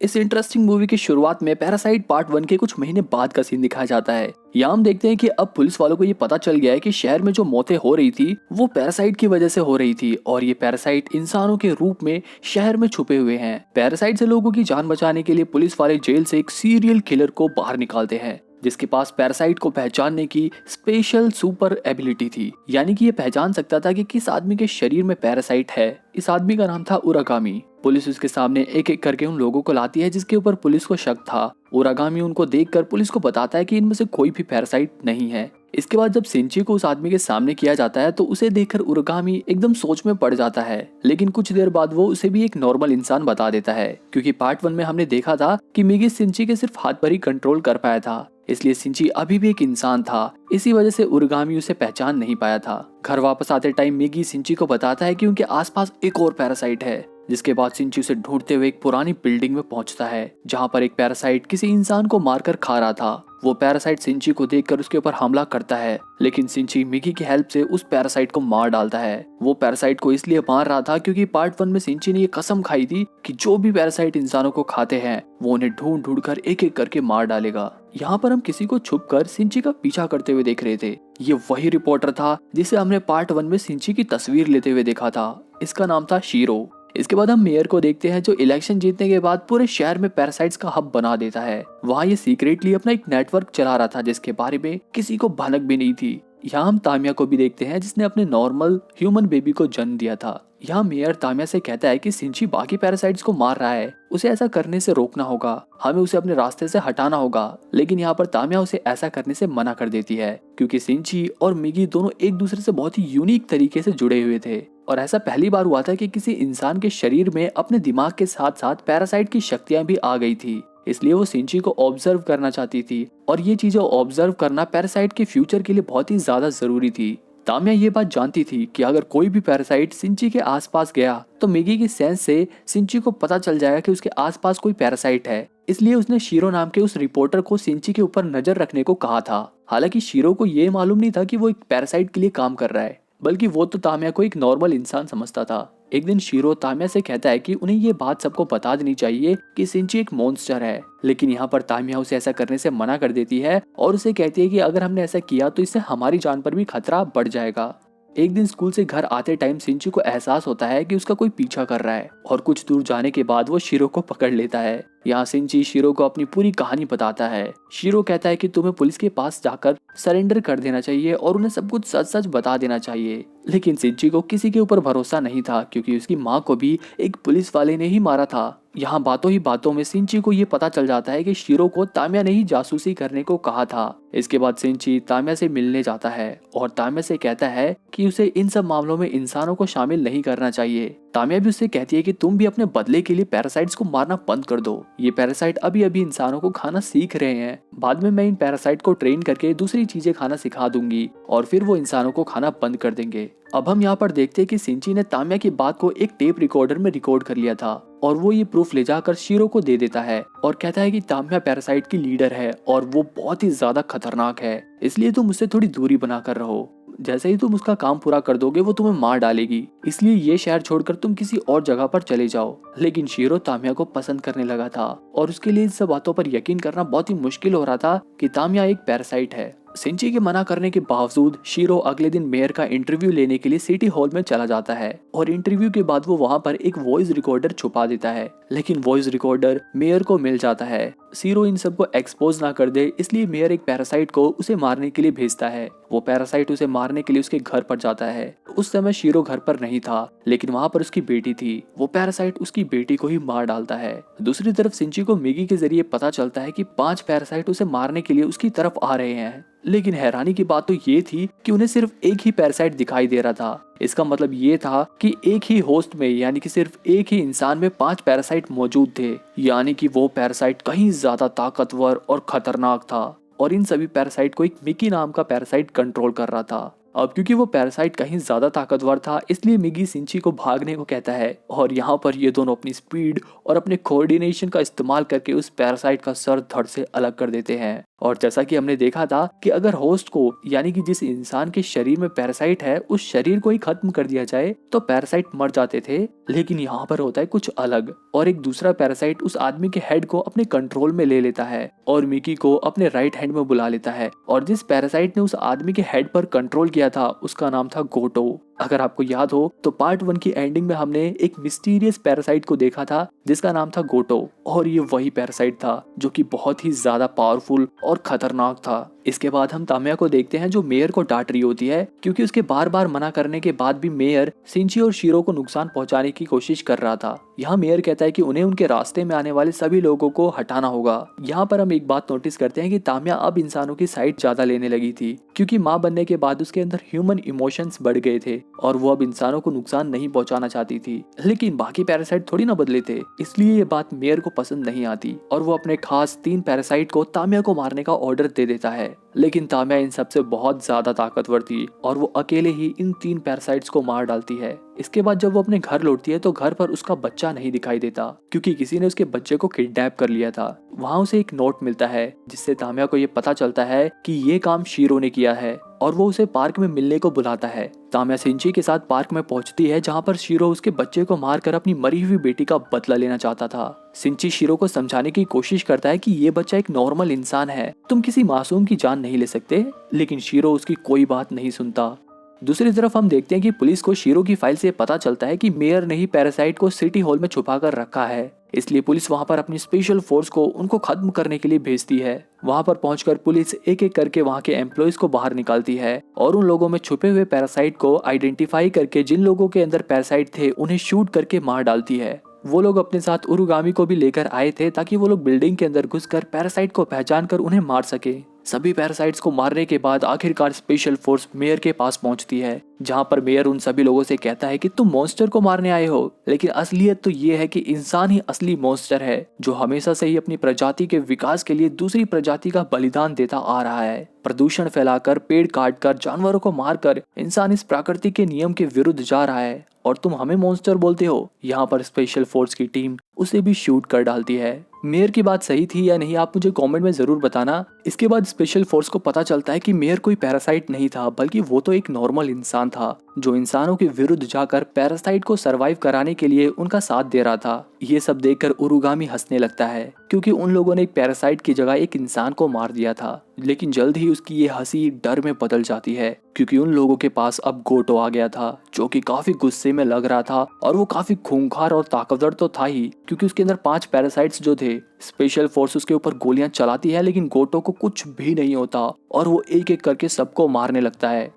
इस interesting movie की शुरुआत में पैरासाइट पार्ट 1 के कुछ महीने बाद का सीन दिखाया जाता है। यहाँ हम देखते हैं कि अब पुलिस वालों को ये पता चल गया है कि शहर में जो मौतें हो रही थी वो पैरासाइट की वजह से हो रही थी और ये पैरासाइट इंसानों के रूप में शहर में छुपे हुए हैं। पैरासाइट से लोगों की जान बचाने के लिए पुलिस वाले जेल से एक सीरियल किलर को बाहर निकालते हैं जिसके पास पैरासाइट को पहचानने की स्पेशल सुपर एबिलिटी थी, यानी कि ये पहचान सकता था कि किस आदमी के शरीर में पैरासाइट है। इस आदमी का नाम था उरागामी। पुलिस उसके सामने एक एक करके उन लोगों को लाती है जिसके ऊपर पुलिस को शक था। उरागामी उनको देखकर पुलिस को बताता है कि इनमें से कोई भी पैरासाइट नहीं है। इसके बाद जब सिंची को उस आदमी के सामने किया जाता है तो उसे देखकर उरागामी एकदम सोच में पड़ जाता है, लेकिन कुछ देर बाद वो उसे भी एक नॉर्मल इंसान बता देता है, क्योंकि पार्ट 1 में हमने देखा था कि मिगी सिंची के सिर्फ हाथ पर ही कंट्रोल कर पाया था, इसलिए सिंची अभी भी एक इंसान था। इसी वजह से उरागामी उसे पहचान नहीं पाया था। घर वापस आते टाइम मिगी सिंची को बताता है कि उनके आसपास एक और पैरासाइट है, जिसके बाद सिंची उसे ढूंढते हुए एक पुरानी बिल्डिंग में पहुंचता है जहां पर एक पैरासाइट किसी इंसान को मारकर खा रहा था। वो पैरासाइट सिंची को देखकर उसके ऊपर हमला करता है, लेकिन सिंची मिगी की हेल्प से उस पैरासाइट को मार डालता है। वो पैरासाइट को इसलिए मार रहा था क्योंकि पार्ट 1 में सिंची ने ये कसम खाई थी कि जो भी पैरासाइट इंसानों को खाते हैं वो उन्हें ढूंढ ढूंढ कर एक एक करके मार डालेगा। यहाँ पर हम किसी को छुप कर सिंची का पीछा करते हुए देख रहे थे। ये वही रिपोर्टर था जिसे हमने पार्ट 1 में सिंची की तस्वीर लेते हुए देखा था। इसका नाम था शीरो। इसके बाद हम मेयर को देखते हैं जो इलेक्शन जीतने के बाद पूरे शहर में पैरासाइट्स का हब बना देता है। वहाँ ये सीक्रेटली अपना एक नेटवर्क चला रहा था जिसके बारे में किसी को भनक भी नहीं थी। यहाँ हम तामिया को भी देखते हैं जिसने अपने नॉर्मल ह्यूमन बेबी को जन्म दिया था। यहाँ मेयर तामिया से कहता है कि सिंची बाकी पैरासाइट्स को मार रहा है, उसे ऐसा करने से रोकना होगा, हमें उसे अपने रास्ते से हटाना होगा। लेकिन यहाँ पर तामिया उसे ऐसा करने से मना कर देती है क्योंकि सिंची और मिगी दोनों एक दूसरे से बहुत ही यूनिक तरीके से जुड़े हुए थे और ऐसा पहली बार हुआ था कि किसी इंसान के शरीर में अपने दिमाग के साथ साथ पैरासाइट की शक्तियां भी आ गई थी। इसलिए वो सिंची को ऑब्जर्व करना चाहती थी और ये चीजें ऑब्जर्व करना पैरासाइट के फ्यूचर के लिए बहुत ही ज्यादा जरूरी थी। तामिया ये बात जानती थी कि अगर कोई भी पैरासाइट सिंची के आसपास गया तो मिगी की सेंस से सिंची को पता चल जाएगा कि उसके आसपास कोई पैरासाइट है। इसलिए उसने शीरो नाम के उस रिपोर्टर को सिंची के ऊपर नजर रखने को कहा था। हालांकि शीरो को ये मालूम नहीं था कि वो एक पैरासाइट के लिए काम कर रहा है, बल्कि वो तो तामिया को एक नॉर्मल इंसान समझता था। एक दिन शीरो तामिया से कहता है कि उन्हें ये बात सबको बता देनी चाहिए कि सिंची एक मॉन्स्टर है, लेकिन यहाँ पर तामिया उसे ऐसा करने से मना कर देती है और उसे कहती है कि अगर हमने ऐसा किया तो इससे हमारी जान पर भी खतरा बढ़ जाएगा। एक दिन स्कूल से घर आते टाइम सिंची को एहसास होता है कि उसका कोई पीछा कर रहा है और कुछ दूर जाने के बाद वो शीरो को पकड़ लेता है। यहाँ सिंची शीरो को अपनी पूरी कहानी बताता है। शीरो कहता है कि तुम्हें पुलिस के पास जाकर सरेंडर कर देना चाहिए और उन्हें सब कुछ सच सच बता देना चाहिए, लेकिन सिंची को किसी के ऊपर भरोसा नहीं था क्योंकि उसकी माँ को भी एक पुलिस वाले ने ही मारा था। यहाँ बातों ही बातों में सिंची को ये पता चल जाता है कि शीरो को तामिया ने ही जासूसी करने को कहा था। इसके बाद सिंची तामिया से मिलने जाता है और तामिया से कहता है कि उसे इन सब मामलों में इंसानों को शामिल नहीं करना चाहिए। तामिया भी उससे कहती है कि तुम भी अपने बदले के लिए पैरासाइट्स को मारना बंद कर दो। ये पैरासाइट अभी अभी इंसानों को खाना सीख रहे हैं, बाद में मैं इन पैरासाइट को ट्रेन करके दूसरी चीजें खाना सिखा दूंगी और फिर वो इंसानों को खाना बंद कर देंगे। अब हम यहाँ पर देखते हैं कि सिंची ने तामिया की बात को एक टेप रिकॉर्डर में रिकॉर्ड कर लिया था और वो ये प्रूफ ले जाकर शीरो को दे देता है और कहता है कि तामिया पैरासाइट की लीडर है और वो बहुत ही ज्यादा खतरनाक है, इसलिए तुम उससे थोड़ी दूरी बना कर रहो। जैसे ही तुम उसका काम पूरा कर दोगे वो तुम्हें मार डालेगी, इसलिए ये शहर छोड़कर तुम किसी और जगह पर चले जाओ। लेकिन शीरो तामिया को पसंद करने लगा था और उसके लिए इन सब बातों पर यकीन करना बहुत ही मुश्किल हो रहा था कि तामिया एक पैरासाइट है। सिंची के मना करने के बावजूद शीरो अगले दिन मेयर का इंटरव्यू लेने के लिए सिटी हॉल में चला जाता है और इंटरव्यू के बाद वो वहाँ पर एक वॉइस रिकॉर्डर छुपा देता है, लेकिन वॉइस रिकॉर्डर मेयर को मिल जाता है। शीरो इन सबको एक्सपोज ना कर दे इसलिए मेयर एक पैरासाइट को उसे मारने के लिए भेजता है। वो पैरासाइट उसे मारने के लिए उसके घर पर जाता है। उस समय शीरो घर पर नहीं था, लेकिन वहाँ पर उसकी बेटी थी। वो पैरासाइट उसकी बेटी को ही मार डालता है। दूसरी तरफ सिंची को मिगी के जरिए पता चलता है कि 5 पैरासाइट उसे मारने के लिए उसकी तरफ आ रहे हैं, लेकिन हैरानी की बात तो ये थी कि उन्हें सिर्फ एक ही पैरासाइट दिखाई दे रहा था। इसका मतलब ये था कि एक ही होस्ट में यानी कि सिर्फ एक ही इंसान में 5 पैरासाइट मौजूद थे, यानी कि वो पैरासाइट कहीं ज्यादा ताकतवर और खतरनाक था और इन सभी पैरासाइट को एक मिकी नाम का पैरासाइट कंट्रोल कर रहा था। अब क्योंकि वो पैरासाइट कहीं ज्यादा ताकतवर था इसलिए मिगी सिंची को भागने को कहता है और यहाँ पर ये दोनों अपनी स्पीड और अपने कोऑर्डिनेशन का इस्तेमाल करके उस पैरासाइट का सर धड़ से अलग कर देते हैं और जैसा कि हमने देखा था कि अगर होस्ट को यानी कि जिस इंसान के शरीर में पैरासाइट है उस शरीर को ही खत्म कर दिया जाए तो पैरासाइट मर जाते थे, लेकिन यहाँ पर होता है कुछ अलग और एक दूसरा पैरासाइट उस आदमी के हेड को अपने कंट्रोल में ले लेता है और मिकी को अपने राइट हैंड में बुला लेता है। और जिस पैरासाइट ने उस आदमी के हेड पर कंट्रोल किया था उसका नाम था गोटो। अगर आपको याद हो तो पार्ट 1 की एंडिंग में हमने एक मिस्टीरियस पैरासाइट को देखा था जिसका नाम था गोटो, और ये वही पैरासाइट था जो कि बहुत ही ज्यादा पावरफुल और खतरनाक था। इसके बाद हम तामिया को देखते हैं जो मेयर को डांट रही होती है क्योंकि उसके बार बार मना करने के बाद भी मेयर सिंची और शीरो को नुकसान पहुंचाने की कोशिश कर रहा था। यहाँ मेयर कहता है कि उन्हें उनके रास्ते में आने वाले सभी लोगों को हटाना होगा। यहाँ पर हम एक बात नोटिस करते हैं कि तामिया अब इंसानों की साइड ज्यादा लेने लगी थी क्योंकि माँ बनने के बाद उसके अंदर ह्यूमन इमोशंस बढ़ गए थे और वो अब इंसानों को नुकसान नहीं पहुंचाना चाहती थी, लेकिन बाकी पैरासाइट थोड़ी ना बदले थे। इसलिए ये बात मेयर को पसंद नहीं आती और वो अपने खास 3 पैरासाइट को तामिया को मारने का ऑर्डर दे देता है। लेकिन तामिया इन सबसे बहुत ज्यादा ताकतवर थी और वो अकेले ही इन 3 पैरासाइट्स को मार डालती है। इसके बाद जब वो अपने घर लौटती है तो घर पर उसका बच्चा नहीं दिखाई देता क्योंकि किसी ने उसके बच्चे को किडनैप कर लिया था। वहाँ उसे एक नोट मिलता है जिससे तामिया को ये पता चलता है कि ये काम शीरो ने किया है और वो उसे पार्क में मिलने को बुलाता है। तामिया सिंची के साथ पार्क में पहुंचती है जहाँ पर शीरो उसके बच्चे को मारकर अपनी मरी हुई बेटी का बदला लेना चाहता था। सिंची शीरो को समझाने की कोशिश करता है कि ये बच्चा एक नॉर्मल इंसान है, तुम किसी मासूम की जान नहीं ले सकते, लेकिन शीरो उसकी कोई बात नहीं सुनता। दूसरी तरफ हम देखते हैं कि पुलिस को शीरो की फाइल से पता चलता है कि मेयर ने ही पैरासाइट को सिटी हॉल में छुपा कर रखा है, इसलिए पुलिस वहां पर अपनी स्पेशल फोर्स को उनको खत्म करने के लिए भेजती है। वहां पर पहुंचकर पुलिस एक एक करके वहां के एम्प्लॉइज को बाहर निकालती है और उन लोगों में छुपे हुए पैरासाइट को आइडेंटिफाई करके जिन लोगों के अंदर पैरासाइट थे उन्हें शूट करके मार डालती है। वो लोग अपने साथ उरुगामी को भी लेकर आए थे ताकि वो लोग बिल्डिंग के अंदर घुसकर पैरासाइट को पहचान कर उन्हें मार सके। सभी पैरासाइट्स को मारने के बाद आखिरकार स्पेशल फोर्स मेयर के पास पहुंचती है जहां पर मेयर उन सभी लोगों से कहता है कि तुम मॉन्स्टर को मारने आए हो, लेकिन असलियत तो ये है कि इंसान ही असली मॉन्स्टर है जो हमेशा से ही अपनी प्रजाति के विकास के लिए दूसरी प्रजाति का बलिदान देता आ रहा है। प्रदूषण फैलाकर, पेड़ काटकर, जानवरों को मारकर इंसान इस प्रकृति के नियम के विरुद्ध जा रहा है और तुम हमें मॉन्स्टर बोलते हो। यहाँ पर स्पेशल फोर्स की टीम उसे भी शूट कर डालती है। मेयर की बात सही थी या नहीं आप मुझे कमेंट में जरूर बताना। इसके बाद स्पेशल फोर्स को पता चलता है कि मेयर कोई पैरासाइट नहीं था बल्कि वो तो एक नॉर्मल इंसान था जो इंसानों के विरुद्ध जाकर पैरासाइट को सरवाइव कराने के लिए उनका साथ दे रहा था। ये सब देखकर उरुगामी हंसने लगता है क्योंकि उन लोगों ने एक पैरासाइट की जगह एक इंसान को मार दिया था, लेकिन जल्द ही उसकी ये हंसी डर में बदल जाती है क्योंकि उन लोगों के पास अब गोटो आ गया था जो कि काफी गुस्से में लग रहा था और वो काफी खूंखार और ताकतवर तो था ही क्योंकि उसके अंदर 5 पैरासाइट्स जो थे। स्पेशल फोर्स उसके ऊपर गोलियां चलाती है लेकिन गोटो को कुछ भी नहीं होता और वो एक एक करके सबको मारने लगता है।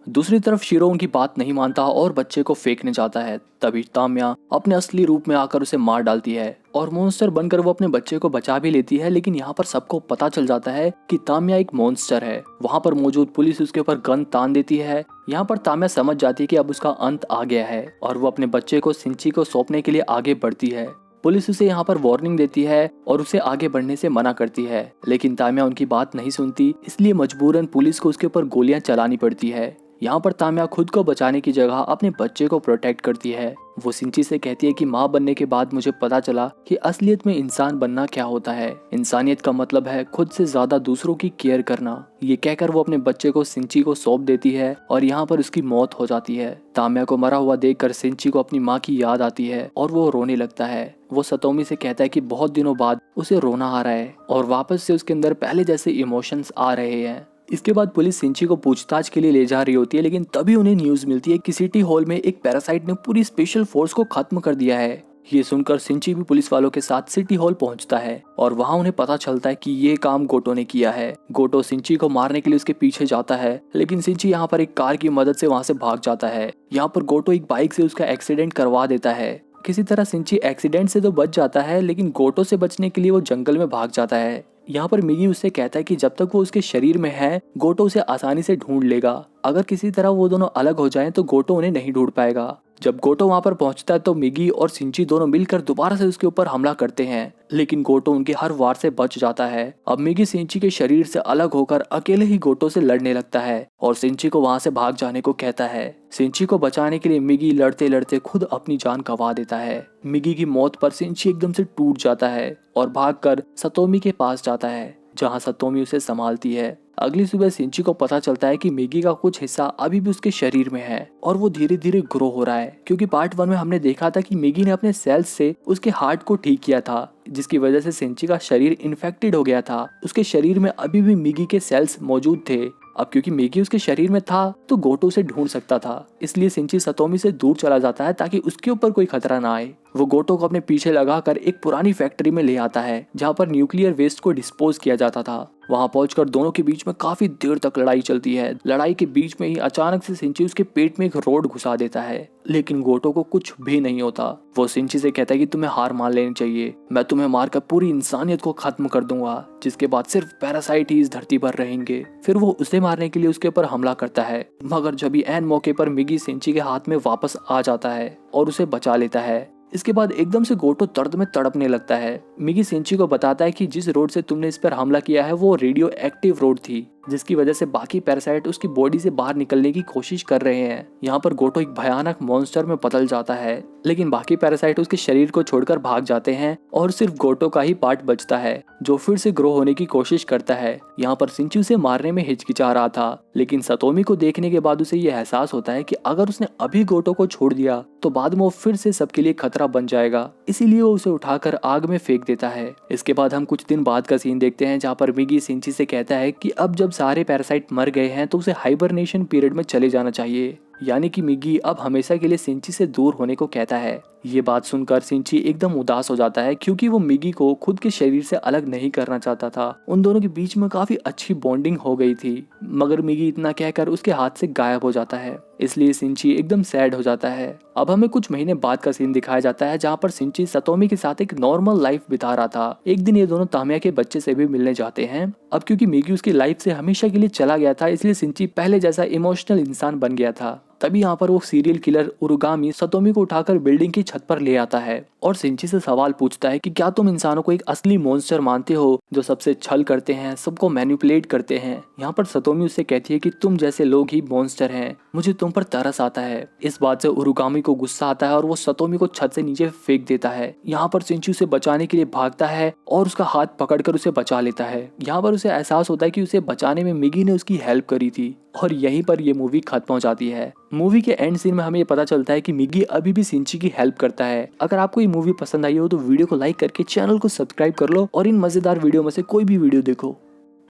दूसरी तरफ शीरो उनकी बात नहीं मानता और बच्चे को फेंकने जाता है। तभी तामिया अपने असली रूप में आकर उसे मार डालती है और मॉन्स्टर बनकर वो अपने बच्चे को बचा भी लेती है, लेकिन यहाँ पर सबको पता चल जाता है कि तामिया एक मॉन्स्टर है। वहाँ पर मौजूद पुलिस उसके ऊपर गन तान देती है। यहाँ पर तामिया समझ जाती है कि अब उसका अंत आ गया है और वो अपने बच्चे को सिंची को सौंपने के लिए आगे बढ़ती है। पुलिस उसे यहाँ पर वार्निंग देती है और उसे आगे बढ़ने से मना करती है, लेकिन तामिया उनकी बात नहीं सुनती, इसलिए मजबूरन पुलिस को उसके ऊपर गोलियां चलानी पड़ती है। यहाँ पर तामिया खुद को बचाने की जगह अपने बच्चे को प्रोटेक्ट करती है। वो सिंची से कहती है कि माँ बनने के बाद मुझे पता चला कि असलियत में इंसान बनना क्या होता है। इंसानियत का मतलब है खुद से ज्यादा दूसरों की केयर करना। ये कहकर वो अपने बच्चे को सिंची को सौंप देती है और यहाँ पर उसकी मौत हो जाती है। तामिया को मरा हुआ देखकर सिंची को अपनी माँ की याद आती है और वो रोने लगता है। वो सतोमी से कहता है कि बहुत दिनों बाद उसे रोना आ रहा है और वापस से उसके अंदर पहले जैसे इमोशंस आ रहे हैं। इसके बाद पुलिस सिंची को पूछताछ के लिए ले जा रही होती है, लेकिन तभी उन्हें न्यूज मिलती है कि सिटी हॉल में एक पैरासाइट ने पूरी स्पेशल फोर्स को खत्म कर दिया है। ये सुनकर सिंची भी पुलिस वालों के साथ सिटी हॉल पहुंचता है और वहां उन्हें पता चलता है कि ये काम गोटो ने किया है। गोटो सिंची को मारने के लिए उसके पीछे जाता है, लेकिन सिंची यहाँ पर एक कार की मदद से वहां से भाग जाता है। यहाँ पर गोटो एक बाइक से उसका एक्सीडेंट करवा देता है। किसी तरह सिंची एक्सीडेंट से तो बच जाता है, लेकिन गोटो से बचने के लिए वो जंगल में भाग जाता है। यहाँ पर मिगी उससे कहता है कि जब तक वो उसके शरीर में है गोटो उसे आसानी से ढूंढ लेगा। अगर किसी तरह वो दोनों अलग हो जाएं तो गोटो उन्हें नहीं ढूंढ पाएगा। जब गोटो वहां पर पहुंचता है तो मिगी और सिंची दोनों मिलकर दोबारा से उसके ऊपर हमला करते हैं, लेकिन गोटो उनके हर वार से बच जाता है। अब मिगी सिंची के शरीर से अलग होकर अकेले ही गोटो से लड़ने लगता है और सिंची को वहां से भाग जाने को कहता है। सिंची को बचाने के लिए मिगी लड़ते लड़ते खुद अपनी जान गंवा देता है। मिगी की मौत पर सिंची एकदम से टूट जाता है और भागकर सतोमी के पास जाता है। जहाँ सतोमी उसे संभालती है। अगली सुबह सिंची को पता चलता है कि मिगी का कुछ हिस्सा अभी भी उसके शरीर में है और वो धीरे धीरे ग्रो हो रहा है, क्योंकि पार्ट 1 में हमने देखा था कि मिगी ने अपने सेल्स से उसके हार्ट को ठीक किया था, जिसकी वजह से सिंची का शरीर इन्फेक्टेड हो गया था। उसके शरीर में अभी भी मिगी के सेल्स मौजूद थे। अब क्योंकि मिगी उसके शरीर में था तो गोटो उसे ढूंढ सकता था, इसलिए सिंची सतोमी से दूर चला जाता है ताकि उसके ऊपर कोई खतरा ना आए। वो गोटो को अपने पीछे लगाकर एक पुरानी फैक्ट्री में ले आता है जहाँ पर न्यूक्लियर वेस्ट को डिस्पोज किया जाता था। वहां पहुंचकर दोनों के बीच में काफी देर तक लड़ाई चलती है। लड़ाई के बीच में ही अचानक से सिंची उसके पेट में एक रोड घुसा देता है, लेकिन गोटो को कुछ भी नहीं होता। वो सिंची से कहता है कि तुम्हें हार मान लेनी चाहिए, मैं तुम्हें मारकर पूरी इंसानियत को खत्म कर दूंगा, जिसके बाद सिर्फ पैरासाइट ही इस धरती पर रहेंगे। फिर वो उसे मारने के लिए उसके ऊपर हमला करता है, मगर जब भी ऐन मौके पर मिगी सिंची के हाथ में वापस आ जाता है और उसे बचा लेता है। इसके बाद एकदम से गोटो दर्द में तड़पने लगता है। मिगी सिंची को बताता है कि जिस रोड से तुमने इस पर हमला किया है वो रेडियो एक्टिव रोड थी, जिसकी वजह से बाकी पैरासाइट उसकी बॉडी से बाहर निकलने की कोशिश कर रहे हैं। यहाँ पर गोटो एक भयानक मॉन्स्टर में बदल जाता है, लेकिन बाकी पैरासाइट उसके शरीर को छोड़कर भाग जाते हैं और सिर्फ गोटो का ही पार्ट बचता है, जो फिर से ग्रो होने की कोशिश करता है। यहाँ पर सिंची उसे मारने में हिचकिचा रहा था, लेकिन सतोमी को देखने के बाद उसे यह एहसास होता है कि अगर उसने अभी गोटो को छोड़ दिया तो बाद में वो फिर से सबके लिए खतरा बन जाएगा, इसीलिए वो उसे उठाकर आग में फेंक देता है। इसके बाद हम कुछ दिन बाद का सीन देखते हैं जहाँ पर मिगी सिंची से कहता है कि अब जब सारे पैरासाइट मर गए हैं तो उसे हाइबरनेशन पीरियड में चले जाना चाहिए, यानी कि मिगी अब हमेशा के लिए सिंची से दूर होने को कहता है। ये बात सुनकर सिंची एकदम उदास हो जाता है, क्योंकि वो मिगी को खुद के शरीर से अलग नहीं करना चाहता था। उन दोनों के बीच में काफी अच्छी बॉन्डिंग हो गई थी, मगर मिगी इतना कहकर उसके हाथ से गायब हो जाता है, इसलिए सिंची एकदम सैड हो जाता है। अब हमें कुछ महीने बाद का सीन दिखाया जाता है जहाँ पर सिंची सतोमी के साथ एक नॉर्मल लाइफ बिता रहा था। एक दिन ये दोनों तामिया के बच्चे से भी मिलने जाते हैं। अब क्योंकि मिगी उसकी लाइफ से हमेशा के लिए चला गया था, इसलिए सिंची पहले जैसा इमोशनल इंसान बन गया था। तभी यहाँ पर वो सीरियल किलर उरुगामी सतोमी को उठाकर बिल्डिंग की छत पर ले आता है और सिंची से सवाल पूछता है कि क्या तुम इंसानों को एक असली मॉन्स्टर मानते हो जो सबसे छल करते हैं, सबको मैनिपुलेट करते हैं। यहाँ पर सतोमी उससे कहती है कि तुम जैसे लोग ही मॉन्स्टर हैं, मुझे तुम पर तरस आता है। इस बात से उरुगामी को गुस्सा आता है और वो सतोमी को छत से नीचे फेंक देता है। यहाँ पर सिंची उसे बचाने के लिए भागता है और उसका हाथ पकड़कर उसे बचा लेता है। यहाँ पर उसे एहसास होता है कि उसे बचाने में मिगी ने उसकी हेल्प करी थी और यहीं पर ये मूवी खत्म हो जाती है। मूवी के एंड सीन में हमें ये पता चलता है कि मिगी अभी भी सिंची की हेल्प करता है। अगर आपको ये मूवी पसंद आई हो तो वीडियो को लाइक करके चैनल को सब्सक्राइब कर लो और इन मजेदार वीडियो में से कोई भी वीडियो देखो।